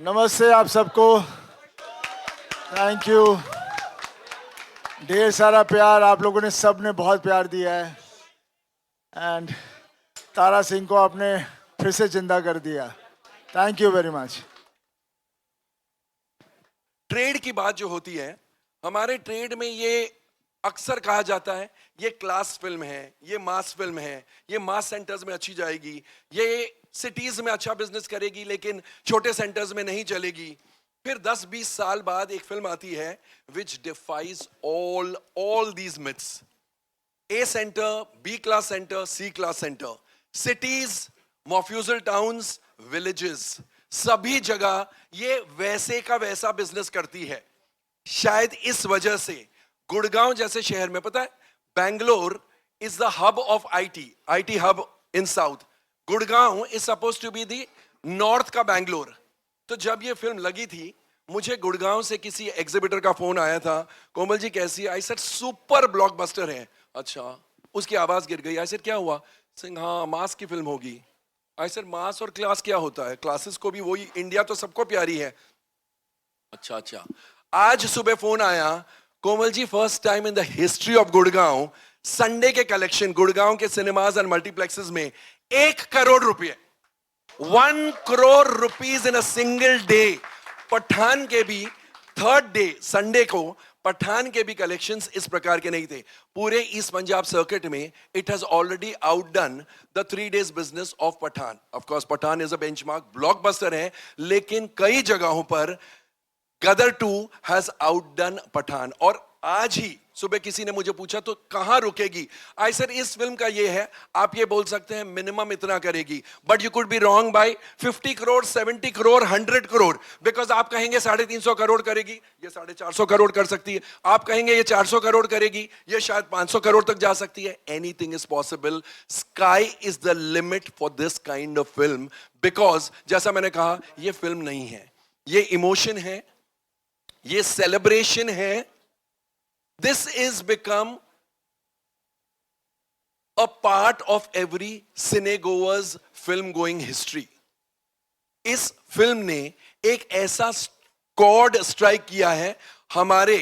नमस्ते आप सबको। Thank you. ढेर सारा प्यार आप लोगों ने सब ने बहुत प्यार दिया है एंड तारा सिंह को आपने फिर से जिंदा कर दिया। Thank you very much. Trade की बात जो होती है, हमारे ट्रेड में ये अक्सर कहा जाता है ये क्लास फिल्म है, ये मास फिल्म है, ये मास सेंटर्स में अच्छी जाएगी, ये सिटीज में अच्छा बिजनेस करेगी लेकिन छोटे सेंटर्स में नहीं चलेगी। फिर 10-20 साल बाद एक फिल्म आती है which defies all these myths. A centre, B class centre, C class centre, cities, mofussil towns, villages, सभी जगह ये वैसे का वैसा बिजनेस करती है। शायद इस वजह से गुड़गांव जैसे शहर में, पता है, Bangalore is the hub of IT hub in south. Gurgaon is suppose to be the north का बैंगलोर। तो जब ये फिल्म लगी थी, मुझे गुड़गांव से किसी एग्जिबिटर का फोन आया था, कोमल जी कैसी है? आई सेड सुपर ब्लॉकबस्टर है। अच्छा, उसकी आवाज गिर गई। आई सेड क्या हुआ? सिंह हाँ मास की फिल्म होगी। आई सेड मास और क्लास क्या होता है? क्लासेस को भी वही, इंडिया तो सबको प्यारी है। अच्छा अच्छा। आज सुबह फोन आया, Komal ji first time in the history of Gurgaon Sunday के कलेक्शन गुड़गांव के सिनेमाज एंड मल्टीप्लेक्सेस में 1 करोड़ रुपए, 1 crore rupees in a single day. Pathaan के भी थर्ड डे संडे को पठान के भी कलेक्शंस इस प्रकार के नहीं थे। पूरे ईस्ट पंजाब सर्किट में it has already outdone the 3 days business of Pathaan. Of course Pathaan is a benchmark blockbuster है, लेकिन कई जगहों पर गदर 2 हैज आउटडन पठान। और आज ही सुबह किसी ने मुझे पूछा तो कहां रुकेगी? आई सेड इस फिल्म का ये है, आप ये बोल सकते हैं मिनिमम इतना करेगी, but you could be wrong by 50 crore, 70 crore, 100 crore, because आप कहेंगे 350 करोड़ करेगी, ये 450 करोड़ कर सकती है। आप कहेंगे ये 400 करोड़ करेगी, ये शायद 500 करोड़ तक जा सकती है। Anything is possible. Sky is the limit for this kind of film, because जैसा मैंने कहा ये फिल्म नहीं है, ये इमोशन है, ये सेलिब्रेशन है। This is become a part of every cinegoer's film going history. इस फिल्म ने एक ऐसा कॉर्ड स्ट्राइक किया है हमारे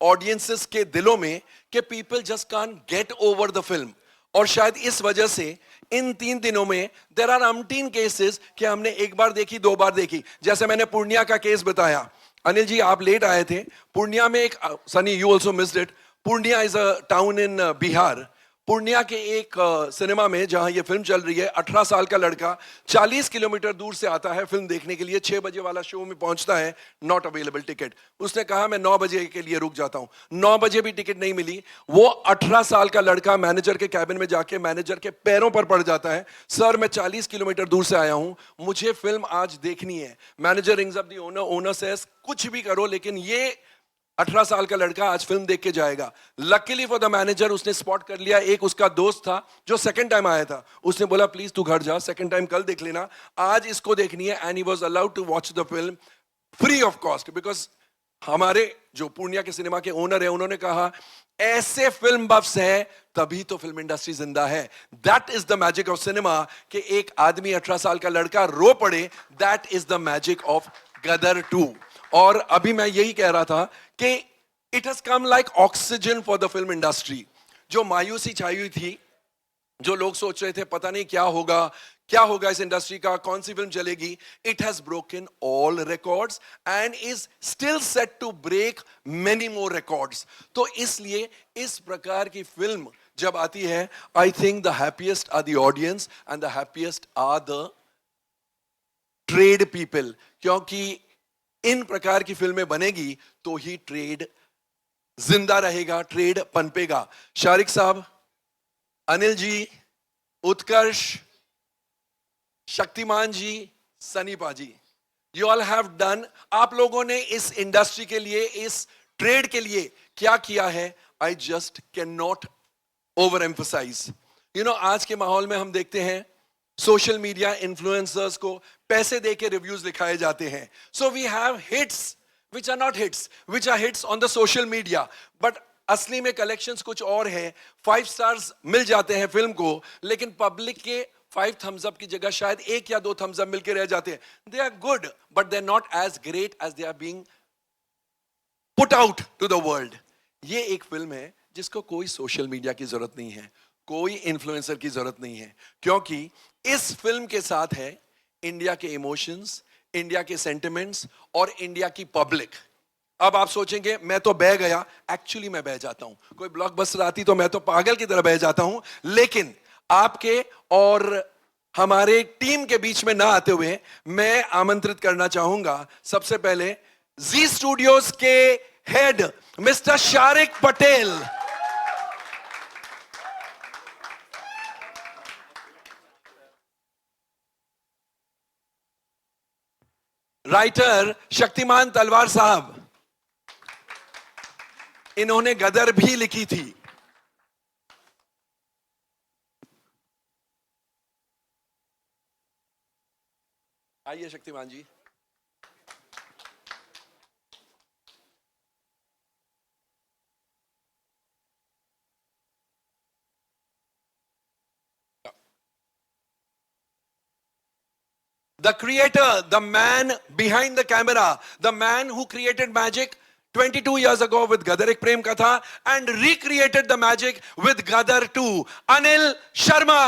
ऑडियंसेस के दिलों में कि people just can't get over the film. और शायद इस वजह से इन 3 दिनों में देयर आर अनटीन केसेस कि हमने एक बार देखी, 2 बार देखी। जैसे मैंने पूर्णिया का केस बताया, अनिल जी आप लेट आए थे। पूर्णिया में एक, Sunny you also missed it, Purnia is a town in Bihar. Purnia के एक सिनेमा में जहां ये फिल्म चल रही है, 18 साल का लड़का 40 किलोमीटर दूर से आता है फिल्म देखने के लिए। 6 बजे वाला शो में पहुंचता है, नॉट अवेलेबल टिकट। उसने कहा मैं 9 बजे के लिए रुक जाता हूं। 9 बजे भी टिकट नहीं मिली। वो 18 साल का लड़का मैनेजर के कैबिन में जाके मैनेजर के पैरों पर पड़ जाता है, सर मैं 40 किलोमीटर दूर से आया हूं, मुझे फिल्म आज देखनी है। Manager rings up the owner, owner says कुछ भी करो लेकिन ये 18 साल का लड़का आज फिल्म देख के जाएगा। लकीली फॉर द मैनेजर उसने स्पॉट कर लिया। एक उसका दोस्त था जो सेकंड टाइम आया था, उसने बोला प्लीज तू घर जा, सेकंड टाइम कल देख लेना, आज इसको देखनी है। And he was allowed to watch the film free of cost, because हमारे जो पूर्णिया के सिनेमा के ओनर है उन्होंने कहा ऐसे फिल्म बफ्स हैं तभी तो फिल्म इंडस्ट्री जिंदा है। That is the magic of cinema कि एक आदमी 18 साल का लड़का रो पड़े। That is the magic of Gadar 2। और अभी मैं यही कह रहा था कि it has come like oxygen for the film industry. जो मायूसी छाई हुई थी, जो लोग सोच रहे थे पता नहीं क्या होगा इस इंडस्ट्री का, कौन सी फिल्म चलेगी, it has broken all records and is still set to break many more records. तो इसलिए इस प्रकार की फिल्म जब आती है, I think the happiest are the audience and the happiest are the trade people, क्योंकि इन प्रकार की फिल्में बनेगी तो ही ट्रेड जिंदा रहेगा, ट्रेड पनपेगा। शारिक साहब, अनिल जी, उत्कर्ष, शक्तिमान जी, सनी पाजी, यू ऑल हैव डन, आप लोगों ने इस इंडस्ट्री के लिए, इस ट्रेड के लिए क्या किया है, I just can not overemphasize. You know, आज के माहौल में हम देखते हैं सोशल मीडिया इन्फ्लुएंसर्स को पैसे देके रिव्यूज लिखाए जाते हैं। So we have hits which are not hits, which are hits on the social media, but असली में कलेक्शंस कुछ और है। 5 स्टार्स मिल जाते हैं फिल्म को, लेकिन पब्लिक के 5 thumbs up की जगह शायद 1 या 2 thumbs up मिलके रह जाते हैं. They are good, but they're not as great as they are being put out to the world. ये एक फिल्म है जिसको कोई सोशल मीडिया की जरूरत नहीं है, कोई इन्फ्लुएंसर की जरूरत नहीं है, क्योंकि इस फिल्म के साथ है इंडिया के इमोशंस, इंडिया के सेंटिमेंट्स और इंडिया की पब्लिक. अब आप सोचेंगे मैं तो बह गया, एक्चुअली मैं बह जाता हूं. कोई ब्लॉकबस्टर आती तो मैं तो पागल की तरह बह जाता हूं, लेकिन आपके और हमारे टीम के बीच में ना आते हुए मैं आमंत्रित करना चाहूंगा सबसे पहले जी स्टूडियोज के head mister Shariq Patel. Writer Shaktimaan तलवार साहब, इन्होंने गदर भी लिखी थी. आइए शक्तिमान जी. The creator, the man behind the camera, the man who created magic 22 years ago with Gadar Ek Prem Katha and recreated the magic with Gadar 2, Anil Sharma.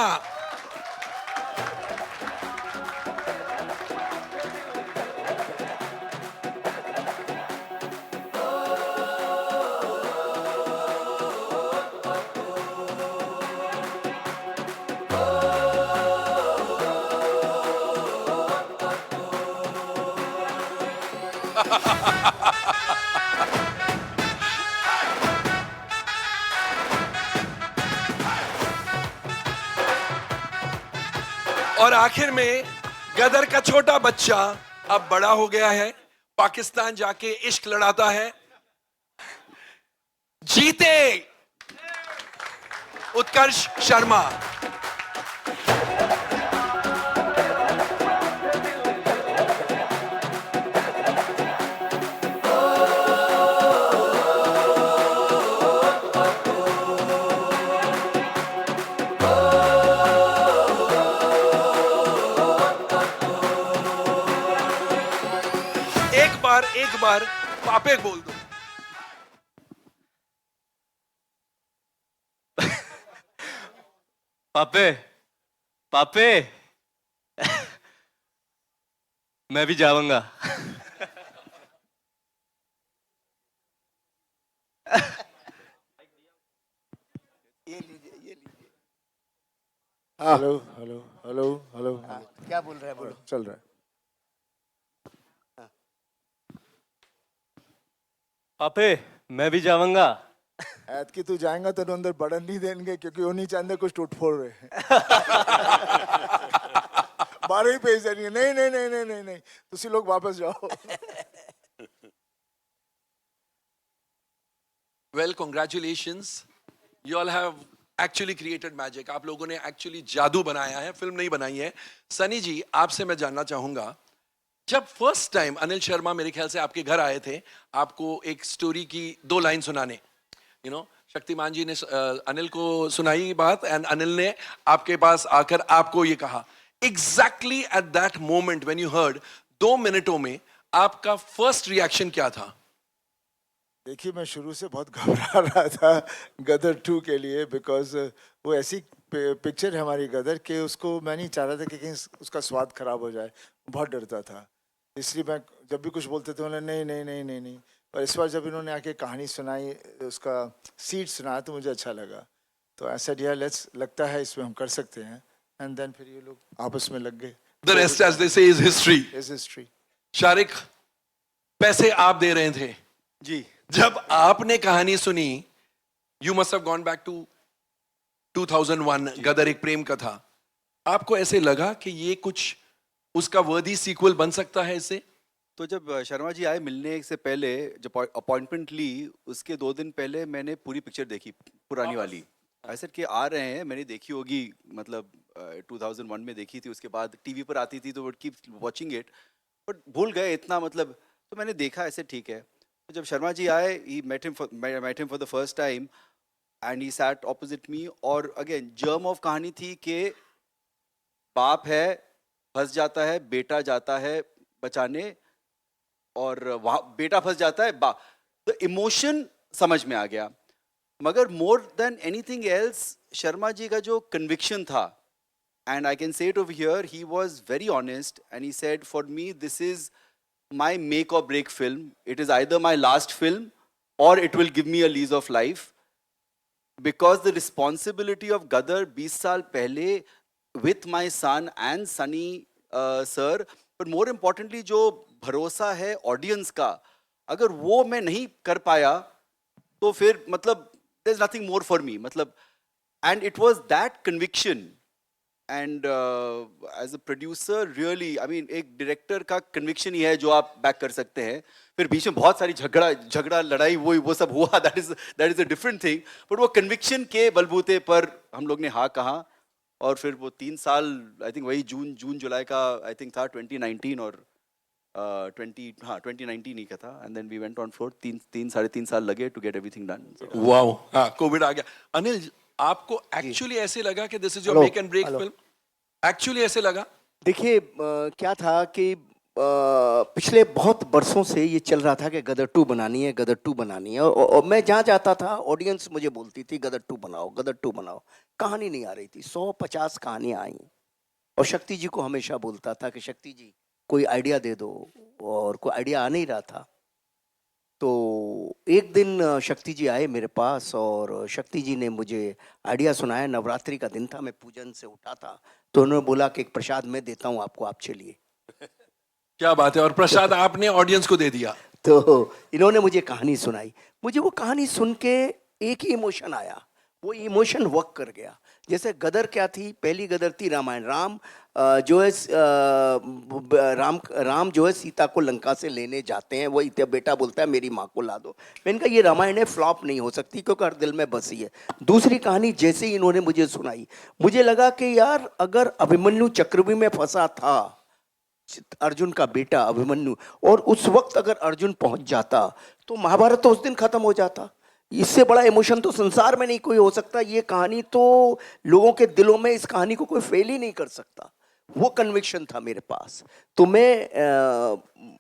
और आखिर में गदर का छोटा बच्चा अब बड़ा हो गया है, पाकिस्तान जाके इश्क लड़ाता है. जीते उत्कर्ष शर्मा. एक बार पापे बोल दो. पापे, पापे, मैं भी जाऊंगा. Hello hello hello hello. क्या बोल रहा है, बोलो. चल रहा है. पापे, मैं भी जाऊंगा. ऐत की तू जाएगा तो अंदर बढ़न नहीं देंगे क्योंकि वो नीचे अंदर कुछ टूट फोड़ रहे हैं. बारह ही पेज देंगे. नहीं नहीं नहीं नहीं नहीं नहीं, तुसी लोग वापस जाओ. Well, congratulations, you all have actually created magic. आप लोगों ने एक्चुअली जादू बनाया है, फिल्म नहीं बनाई है. सनी जी, आपसे मैं जानना चाहूंगा, जब फर्स्ट टाइम अनिल शर्मा मेरे ख्याल से आपके घर आए थे आपको एक स्टोरी की 2 लाइन सुनाने, शक्तिमान जी ने अनिल को सुनाई बात एंड अनिल ने आपके पास आकर आपको ये कहा, exactly at that moment when you heard, 2 मिनटों में आपका फर्स्ट रिएक्शन क्या था? देखिए, मैं शुरू से बहुत घबरा रहा था गदर 2 के लिए, बिकॉज वो ऐसी पिक्चर है हमारी गदर के, उसको मैं नहीं चाह रहा था कि कहीं उसका स्वाद खराब हो जाए. बहुत डरता था, इसलिए मैं जब भी कुछ बोलते थे उन्होंने नहीं नहीं नहीं नहीं नहीं. और इस बार जब इन्होंने आके कहानी सुनाई, उसका सीड सुनाया, तो मुझे अच्छा लगा. तो ऐसा डिया लेट्स, लगता है इसमें हम कर सकते हैं. एंड देन फिर ये लोग आपस में लग गए. The rest, as they say, is history. Is history. Shariq, पैसे आप दे रहे थे जी. जब आपने कहानी सुनी, you must have gone back to 2001, Gadar Ek Prem कथा. आपको ऐसे लगा कि ये कुछ उसका वर्दी सीक्वल बन सकता है इससे? तो जब शर्मा जी आए मिलने से पहले, जब अपॉइंटमेंट ली, उसके 2 दिन पहले मैंने पूरी पिक्चर देखी, पुरानी वाली. ऐसे कि आ रहे हैं, मैंने देखी होगी, मतलब 2001 में देखी थी, उसके बाद टीवी पर आती थी तो would keep watching it, but भूल गए इतना, मतलब. तो मैंने देखा, ऐसे ठीक है. तो जब शर्मा जी आए, he met him for the first time and he sat opposite me. और अगेन जर्म ऑफ कहानी थी कि बाप है, फंस जाता है, बेटा जाता है बचाने, और वहां बेटा फंस जाता है, तो इमोशन समझ में आ गया। मगर more than anything else Sharma ji का जो कन्विक्शन था, and I can say it over here, he was very honest and he said, for me this is my make or break film. It is either my last film or it will give me a lease of life, because the responsibility of Gadar 20 साल पहले with my son and Sunny sir, but more importantly जो भरोसा है audience का, अगर वो मैं नहीं कर पाया तो फिर मतलब there's nothing more for me, मतलब, and it was that conviction. And as a producer really, I mean, एक डायरेक्टर का कन्विक्शन ही है जो आप बैक कर सकते हैं। फिर बीच में बहुत सारी झगड़ा लड़ाई वो सब हुआ, that is a different thing, but वो कन्विक्शन के बलबूते पर हम लोग ने हाँ कहा, और फिर वो 3 साल, आई थिंक वही जून जुलाई का आई थिंक था 2019, और 2019 ही का था, and then we went on floor. 3 साढ़े 3 साल लगे to get everything done. Wow, हाँ, कोविड आ गया। अनिल, आपको एक्चुअली ऐसे लगा कि this is your hello, make and break hello. Film? Actually ऐसे लगा? देखिए, क्या था कि पिछले बहुत बरसों से ये चल रहा था कि गदर 2 बनानी है, गदर 2 बनानी है, और मैं जहाँ जाता था ऑडियंस मुझे बोलती थी गदर 2 बनाओ, गदर 2 बनाओ। कहानी नहीं आ रही थी, 150 कहानियाँ आई, और शक्ति जी को हमेशा बोलता था कि शक्ति जी कोई आइडिया दे दो, और कोई आइडिया आ नहीं रहा था। तो एक दिन शक्ति जी आए मेरे पास, और शक्ति जी ने मुझे आइडिया सुनाया। नवरात्रि का दिन था, मैं पूजन से उठा था, तो उन्होंने बोला कि एक प्रसाद मैं देता हूँ आपको, आप चलिए। क्या बात है, और प्रसाद आपने ऑडियंस को दे दिया? तो इन्होंने मुझे कहानी सुनाई, मुझे वो कहानी सुन के एक ही इमोशन आया, वो इमोशन वर्क कर गया। जैसे गदर क्या थी, पहली गदर थी रामायण। राम जो है राम जो है सीता को लंका से लेने जाते हैं, वो बेटा बोलता है मेरी माँ को ला दो। मैंने कहा ये रामायण है, फ्लॉप नहीं हो सकती क्योंकि हर दिल में बसी है। दूसरी कहानी जैसे ही इन्होंने मुझे सुनाई, मुझे लगा कि यार अगर अभिमन्यु चक्रव्यूह में फंसा था, अर्जुन का बेटा अभिमन्यु, और उस वक्त अगर अर्जुन पहुंच जाता तो महाभारत तो उस दिन खत्म हो जाता। इससे बड़ा इमोशन तो संसार में नहीं कोई हो सकता। ये कहानी तो लोगों के दिलों में, इस कहानी को कोई फेल ही नहीं कर सकता। वो कन्विक्शन था मेरे पास, तो मैं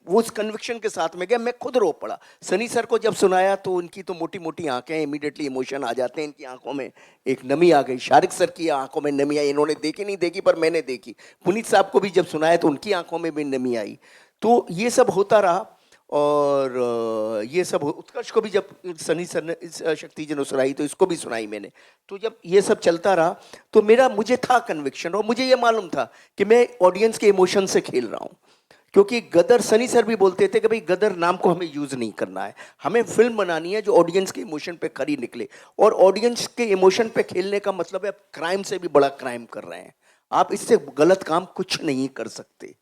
वो उस कन्विक्शन के साथ में गया। मैं खुद रो पड़ा। सनी सर को जब सुनाया तो उनकी तो मोटी मोटी आंखें, इमीडिएटली इमोशन आ जाते हैं इनकी आंखों में, एक नमी आ गई। शारिक सर की आंखों में नमी आई, इन्होंने देखी नहीं देखी पर मैंने देखी। पुनीत साहब को भी जब सुनाया तो उनकी आंखों में भी नमी आई। तो ये सब होता रहा, और ये सब उत्कर्ष को भी जब सनी सर ने, शक्ति जी ने सुनाई तो इसको भी सुनाई मैंने। तो जब ये सब चलता रहा तो मुझे था कन्विक्शन, और मुझे ये मालूम था कि मैं ऑडियंस के इमोशन से खेल रहा हूँ। क्योंकि गदर, सनी सर भी बोलते थे कि भाई गदर नाम को हमें यूज़ नहीं करना है, हमें फिल्म बनानी है जो ऑडियंस के इमोशन पे खरी निकले। और ऑडियंस के इमोशन पे खेलने का मतलब है आप क्राइम से भी बड़ा क्राइम कर रहे हैं, आप इससे गलत काम कुछ नहीं कर सकते।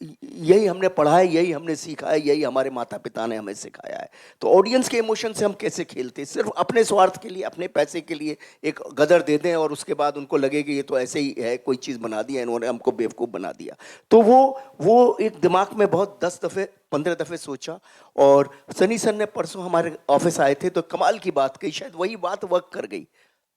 यही हमने पढ़ा है, यही हमने सीखा है, यही हमारे माता पिता ने हमें सिखाया है। तो ऑडियंस के इमोशन से हम कैसे खेलते हैं? सिर्फ अपने स्वार्थ के लिए, अपने पैसे के लिए एक गदर दे दें और उसके बाद उनको लगे कि ये तो ऐसे ही है, कोई चीज़ बना दिया इन्होंने, हमको बेवकूफ़ बना दिया। तो वो एक दिमाग में बहुत 10 दफ़े 15 दफ़े सोचा। और सनी सर ने परसों हमारे ऑफिस आए थे तो कमाल की बात कही, शायद वही बात वर्क कर गई।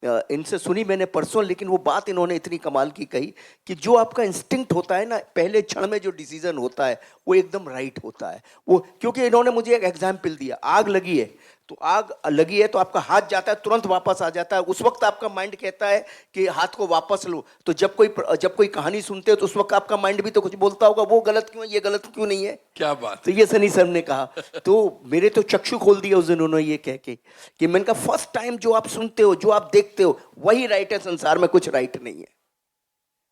इनसे सुनी मैंने परसों, लेकिन वो बात इन्होंने इतनी कमाल की कही कि जो आपका इंस्टिंक्ट होता है ना, पहले क्षण में जो डिसीजन होता है वो एकदम राइट होता है। वो क्योंकि इन्होंने मुझे एक एग्जाम्पल दिया, आग लगी है तो आग लगी है तो आपका हाथ जाता है, तुरंत वापस आ जाता है। उस वक्त आपका माइंड कहता है कि हाथ को वापस लो। तो जब कोई कहानी सुनते हो तो उस वक्त आपका माइंड भी तो कुछ बोलता होगा, वो गलत क्यों है, ये गलत क्यों नहीं है। क्या बात। तो ये सनी सर ने कहा, तो मेरे तो चक्षु खोल दिया उस दिन उन्होंने ये कह के कि मैंने कहा फर्स्ट टाइम जो आप सुनते हो, जो आप देखते हो, वही राइट है, संसार में कुछ राइट नहीं है।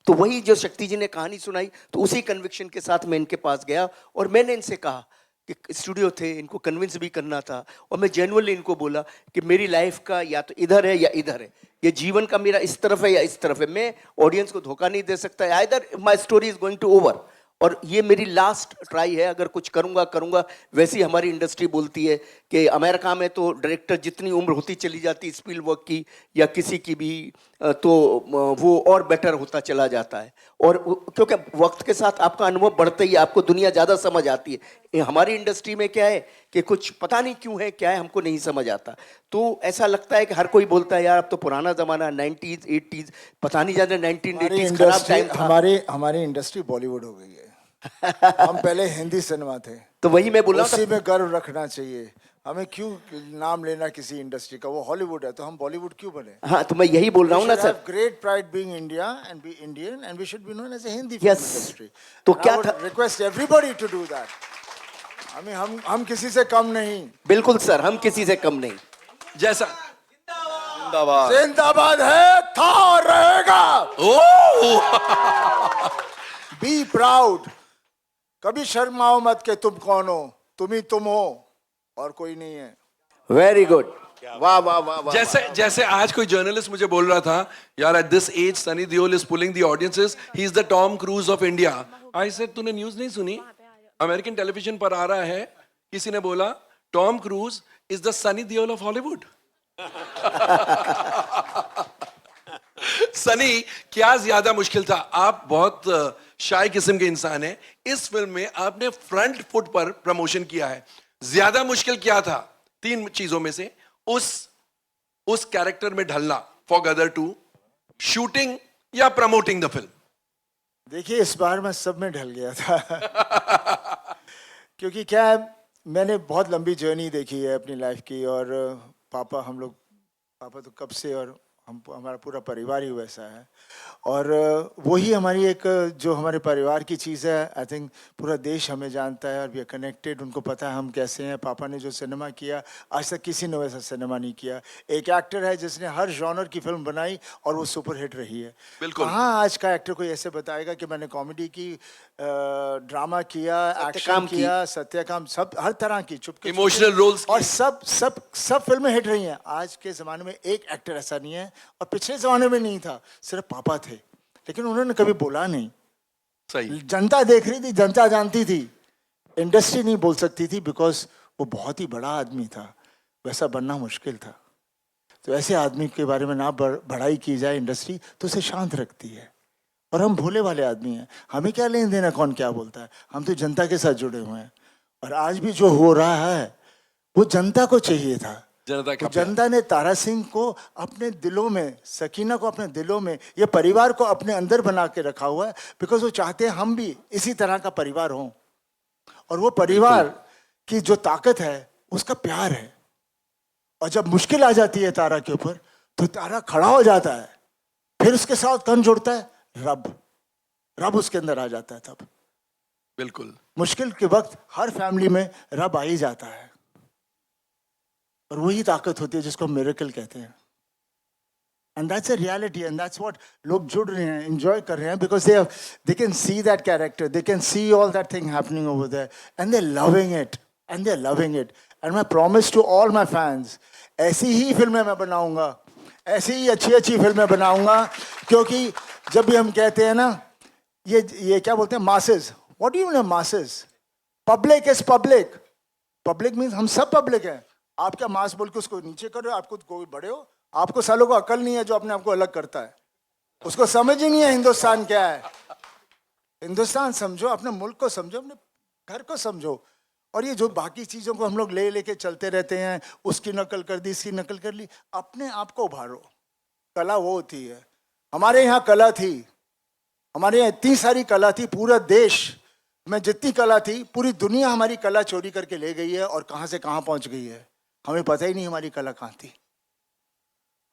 तो वही जो शक्ति जी ने कहानी सुनाई, तो उसी कन्विक्शन के साथ मैं इनके पास गया और मैंने इनसे कहा कि स्टूडियो थे, इनको कन्विंस भी करना था, और मैं जेन्युइनली इनको बोला कि मेरी लाइफ का या तो इधर है या इधर है, ये जीवन का मेरा इस तरफ है या इस तरफ है। मैं ऑडियंस को धोखा नहीं दे सकता। Either my story is going to over, और ये मेरी लास्ट ट्राई है, अगर कुछ करूंगा करूंगा। वैसे ही हमारी इंडस्ट्री बोलती है कि अमेरिका में तो डायरेक्टर जितनी उम्र होती चली जाती स्पीलबर्ग की या किसी की भी, तो वो और बेटर होता चला जाता है। और क्योंकि वक्त के साथ आपका अनुभव बढ़ता ही है, आपको दुनिया ज़्यादा समझ आती है। हमारी इंडस्ट्री में क्या है कि कुछ पता नहीं क्यों है, क्या है हमको नहीं समझ आता। तो ऐसा लगता है कि हर कोई बोलता है यार अब तो पुराना ज़माना 90s 80s, पता नहीं जाता 1980s खराब टाइम था। हमारी इंडस्ट्री बॉलीवुड हो गई है। हम पहले हिंदी सिनेमा थे, तो वही मैं बोल रहा उसी था। में गर्व रखना चाहिए। हमें क्यों नाम लेना किसी इंडस्ट्री का? वो हॉलीवुड है तो हम बॉलीवुड क्यों बने? हाँ, तो मैं यही बोल रहा हूँ ना sir. Great pride being India and be Indian and we should be known as a Hindi Yes. Industry. तो क्या था? Request everybody to do that. हम किसी से कम नहीं। बिल्कुल सर, हम किसी से कम नहीं। जैसा जिंदाबाद है, था और रहेगा। Be proud. कभी शर्माओ मत के तुम कौन हो, तुम ही तुम हो और कोई नहीं है। वेरी गुड, वाह वाह वाह वाह। जैसे जैसे आज कोई जर्नलिस्ट मुझे बोल रहा था, यार at this age Sunny Deol is pulling the audiences, he is the Tom Cruise of India. I said तूने न्यूज़ नहीं सुनी? अमेरिकन टेलीविजन पर आ रहा है, किसी ने बोला Tom cruise is the Sunny Deol of Hollywood. Sunny, क्या ज्यादा मुश्किल था? आप बहुत शाय किस्म के इंसान हैं, इस फिल्म में आपने फ्रंट फुट पर प्रमोशन किया है। ज्यादा मुश्किल क्या था 3 चीजों में से? उस कैरेक्टर में ढलना फॉर गदर 2, शूटिंग या प्रमोटिंग द फिल्म? देखिए, इस बार मैं सब में ढल गया था। क्योंकि क्या है, मैंने बहुत लंबी जर्नी देखी है अपनी लाइफ की। और पापा तो कब से, और हमारा पूरा परिवार ही वैसा है। और वही हमारी एक जो हमारे परिवार की चीज़ है। आई थिंक पूरा देश हमें जानता है और वी आर कनेक्टेड। उनको पता है हम कैसे हैं। पापा ने जो सिनेमा किया, आज तक किसी ने वैसा सिनेमा नहीं किया। एक एक्टर है जिसने हर जॉनर की फिल्म बनाई और वो सुपर हिट रही है। बिल्कुल। कहाँ आज का एक्टर कोई ऐसे बताएगा कि मैंने कॉमेडी की, ड्रामा किया, एक्शन सत्यकाम की। किया, सत्यकाम, सब हर तरह की, चुपके इमोशनल रोल्स और सब फिल्में हिट रही हैं। आज के ज़माने में एक एक्टर ऐसा नहीं है, और पिछले ज़माने में नहीं था, सिर्फ पापा थे। लेकिन उन्होंने कभी बोला नहीं। सही। जनता देख रही थी, जनता जानती थी, इंडस्ट्री नहीं बोल सकती थी, बिकॉज वो बहुत ही बड़ा आदमी था। वैसा बनना मुश्किल था। तो ऐसे आदमी के बारे में ना बढ़ाई की जाए इंडस्ट्री, तो उसे शांत रखती है। और हम भोले वाले आदमी हैं, हमें क्या लेन देना कौन क्या बोलता है। हम तो जनता के साथ जुड़े हुए हैं। और आज भी जो हो रहा है वो जनता को चाहिए था। जनता का तो जनता ने तारा सिंह को अपने दिलों में, सकीना को अपने दिलों में, ये परिवार को अपने अंदर बना के रखा हुआ है। बिकॉज वो चाहते हैं हम भी इसी तरह का परिवार हों। और वो परिवार की जो ताकत है उसका प्यार है। और जब मुश्किल आ जाती है तारा के ऊपर, तो तारा खड़ा हो जाता है। फिर उसके साथ कौन जुड़ता है? रब उसके अंदर आ जाता है। तब बिल्कुल मुश्किल के वक्त हर फैमिली में रब आ ही जाता है। और वही ताकत होती है जिसको मिरेकल कहते हैं। And that's a reality, and that's what लोग जुड़ रहे हैं, एंजॉय कर रहे हैं, because they can see that character, they can see all that thing happening over there, and they are loving it. And मैं promise to all my fans, ऐसी ही फिल्में मैं बनाऊंगा, ऐसी ही अच्छी फिल्में बनाऊंगा। क्योंकि जब भी हम कहते हैं ना, ये क्या बोलते हैं, masses, what do you mean masses? Public is public. Public means हम सब पब्लिक हैं। आप क्या मास बोल के उसको नीचे कर रहे हो? आपको कोई बड़े हो? आपको सालों को अकल नहीं है जो अपने आप को अलग करता है। उसको समझ ही नहीं है हिंदुस्तान क्या है। हिंदुस्तान समझो, अपने मुल्क को समझो, अपने घर को समझो। और ये जो बाकी चीज़ों को हम लोग लेके चलते रहते हैं, उसकी नकल कर दी, इसकी नकल कर ली, अपने आप को उभारो। कला वो होती है। हमारे यहाँ कला थी, हमारे यहाँ इतनी सारी कला थी, पूरा देश में जितनी कला थी, पूरी दुनिया हमारी कला चोरी करके ले गई है और कहाँ से कहाँ पहुँच गई है। हमें पता ही नहीं हमारी कला कहाँ थी।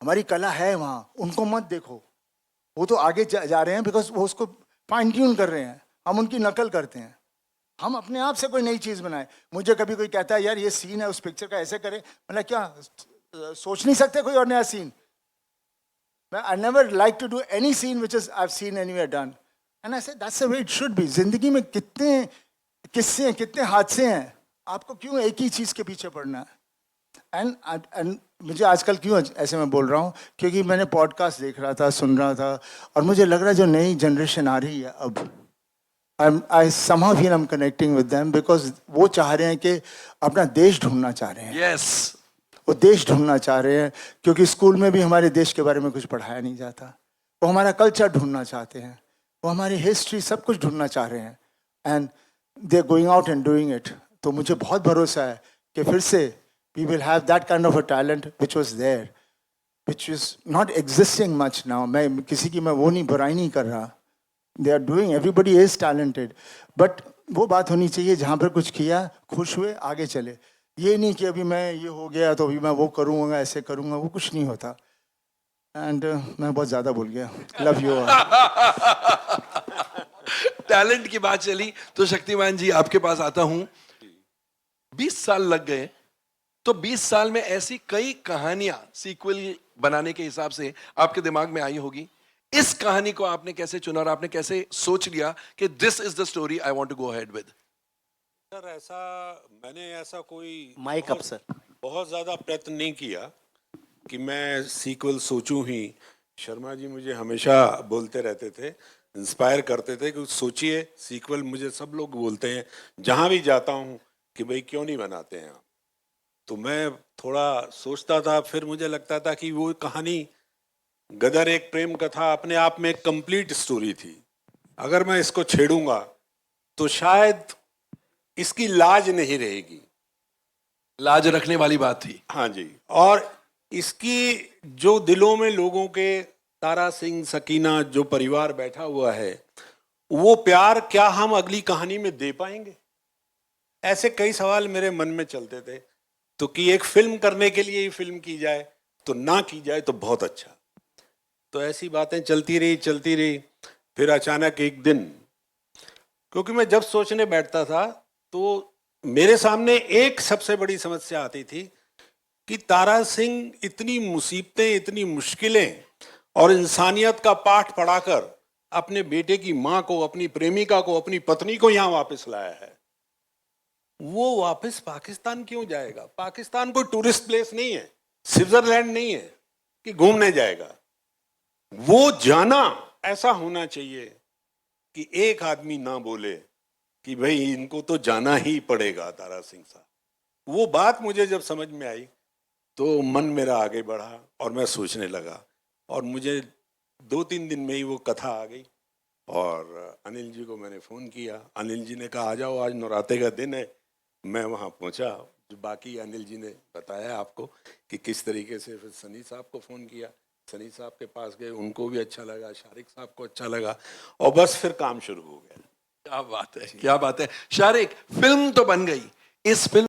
हमारी कला है वहाँ, उनको मत देखो। वो तो आगे जा रहे हैं बिकॉज वो उसको फाइन ट्यून कर रहे हैं, हम उनकी नकल करते हैं। हम अपने आप से कोई नई चीज़ बनाए। मुझे कभी कोई कहता है यार ये सीन है उस पिक्चर का, ऐसे करें, मतलब क्या सोच नहीं सकते कोई और नया scene? I never like to do any scene which is I've seen anywhere done. And I said that's the way it should be. जिंदगी में कितने किस्से हैं, कितने हादसे हैं, आपको क्यों एक ही चीज़ के पीछे पड़ना है? एंड मुझे आजकल क्यों ऐसे मैं बोल रहा हूँ, क्योंकि मैंने पॉडकास्ट देख रहा था, सुन रहा था, और मुझे लग रहा है जो नई जनरेशन आ रही है I somehow feel I'm connecting with them because वो चाह रहे हैं कि अपना देश ढूंढना चाह रहे हैं, Yes. वो देश ढूंढना चाह रहे हैं, क्योंकि स्कूल में भी हमारे देश के बारे में कुछ पढ़ाया नहीं जाता। वो हमारा कल्चर ढूंढना चाहते हैं, वो हमारी हिस्ट्री सब कुछ ढूंढना चाह रहे हैं, and they are going out and doing it. तो मुझे बहुत भरोसा है कि फिर से we will have that kind of a talent which was there, which is not existing much now. मैं किसी की मैं वो नहीं बुराई नहीं कर रहा, they are doing, everybody is talented, but वो बात होनी चाहिए जहाँ पर कुछ किया, खुश हुए, आगे चले। ये नहीं कि अभी मैं ये हो गया तो अभी मैं वो करूँगा, ऐसे करूँगा, वो कुछ नहीं होता। एंड मैं बहुत ज़्यादा बोल गया, लव यू। टैलेंट की बात चली तो शक्तिमान जी आपके पास आता हूं। 20 साल लग गए, तो 20 साल में ऐसी कई कहानियां सीक्वल बनाने के हिसाब से आपके दिमाग में आई होगी। इस कहानी को आपने कैसे चुना और आपने कैसे सोच लिया कि this is the story I want to go ahead with? Sir मैंने ऐसा कोई माइक अप सर। बहुत ज़्यादा प्रयत्न नहीं किया कि मैं सीक्वल सोचूं ही। शर्मा जी मुझे हमेशा बोलते रहते थे, इंस्पायर करते थे कि सोचिए सीक्वल। मुझे सब लोग बोलते हैं जहां भी जाता हूं कि भाई क्यों नहीं बनाते हैं आप। तो मैं थोड़ा सोचता था, फिर मुझे लगता था कि वो कहानी गदर एक प्रेम कथा अपने आप में एक कंप्लीट स्टोरी थी। अगर मैं इसको छेड़ूंगा तो शायद इसकी लाज नहीं रहेगी। लाज रखने वाली बात थी। हाँ जी, और इसकी जो दिलों में लोगों के, तारा सिंह, सकीना, जो परिवार बैठा हुआ है, वो प्यार क्या हम अगली कहानी में दे पाएंगे? ऐसे कई सवाल मेरे मन में चलते थे। तो कि एक फिल्म करने के लिए ही फिल्म की जाए, तो ना की जाए तो बहुत अच्छा। तो ऐसी बातें चलती रही। फिर अचानक एक दिन, क्योंकि मैं जब सोचने बैठता था तो मेरे सामने एक सबसे बड़ी समस्या आती थी कि तारा सिंह इतनी मुसीबतें, इतनी मुश्किलें और इंसानियत का पाठ पढ़ाकर अपने बेटे की माँ को, अपनी प्रेमिका को, अपनी पत्नी को यहाँ वापस लाया है। वो वापस पाकिस्तान क्यों जाएगा? पाकिस्तान कोई टूरिस्ट प्लेस नहीं है, स्विट्जरलैंड नहीं है कि घूमने जाएगा। वो जाना ऐसा होना चाहिए कि एक आदमी ना बोले कि भाई इनको तो जाना ही पड़ेगा तारा सिंह साहब। वो बात मुझे जब समझ में आई तो मन मेरा आगे बढ़ा और मैं सोचने लगा, और मुझे 2-3 दिन में ही वो कथा आ गई। और अनिल जी को मैंने फ़ोन किया, अनिल जी ने कहा आ जाओ, आज नौराते का दिन है। मैं वहाँ पहुँचा। जो बाकी अनिल जी ने बताया आपको कि किस तरीके से। फिर सनी साहब को फ़ोन किया, सनी साहब के पास गए, उनको भी अच्छा लगा, शारिक साहब को अच्छा लगा, और बस फिर काम शुरू हो गया। क्या बात है, क्या बात है। शारिक, फिल्म तो बन गई, इस फिल्म